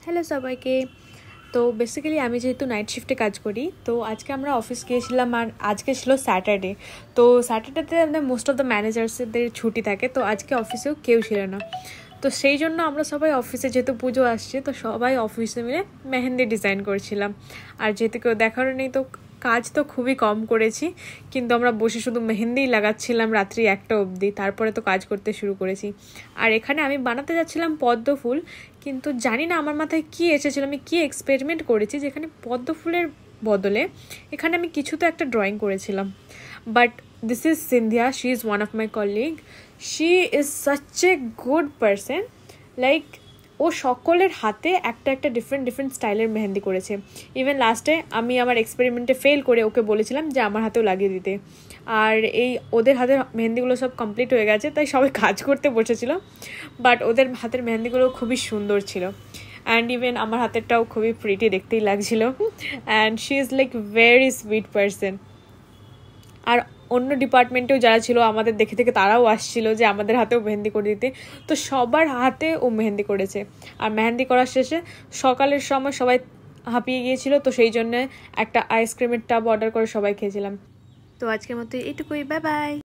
Hello সবাইকে। তো basically আমি যেহেতু নাইট শিফটে কাজ করি, তো আজকে আমরা অফিস গিয়েছিলাম আর আজকে ছিল স্যাটারডে। তো স্যাটারডেতে আমাদের মোস্ট অফ দ্য ম্যানেজার্সদের ছুটি থাকে, তো আজকে অফিসেও কেউ ছিল না। তো সেই জন্য আমরা সবাই অফিসে, যেহেতু পুজো আসছে, তো সবাই অফিসে মিলে মেহেন্দি ডিজাইন করছিলাম। আর যেহেতু কেউ দেখারও নেই, তো কাজ তো খুবই কম করেছি, কিন্তু আমরা বসে শুধু মেহেন্দিই লাগাচ্ছিলাম রাত্রি 1টা অবধি। তারপরে তো কাজ করতে শুরু করেছি। আর এখানে আমি বানাতে যাচ্ছিলাম পদ্ম ফুল, কিন্তু জানি না আমার মাথায় কী এসেছিল, আমি কী এক্সপেরিমেন্ট করেছি যেখানে পদ্ম ফুলের বদলে এখানে আমি কিছু তো একটা ড্রয়িং করেছিলাম। But this is Scindia, she is one of my colleague. She is such a good person. Like ও সকলের হাতে একটা একটা ডিফারেন্ট স্টাইলের মেহেন্দি করেছে। ইভেন লাস্টে আমি আমার এক্সপেরিমেন্টে ফেল করে ওকে বলেছিলাম যে আমার হাতেও লাগিয়ে দিতে। আর এই ওদের হাতের মেহেন্দিগুলো সব কমপ্লিট হয়ে গেছে, তাই সবাই কাজ করতে বসেছিল। বাট ওদের হাতের মেহেন্দিগুলো খুবই সুন্দর ছিল। অ্যান্ড ইভেন আমার হাতেরটাও খুবই প্রিটি দেখতেই লাগছিল। And she is like very sweet person. আর অন্য ডিপার্টমেন্টেও যারা ছিল আমাদের দেখে থেকে তারাও আসছিল যে আমাদের হাতেও মেহেন্দি করে দিতে। তো সবার হাতে ও মেহেন্দি করেছে। আর মেহেন্দি করার শেষে সকালের সময় সবাই হাঁপিয়ে গিয়েছিল, তো সেই জন্য একটা আইসক্রিমের টাব অর্ডার করে সবাই খেয়েছিলাম। তো আজকের মতো এইটুকুই, বাই বাই।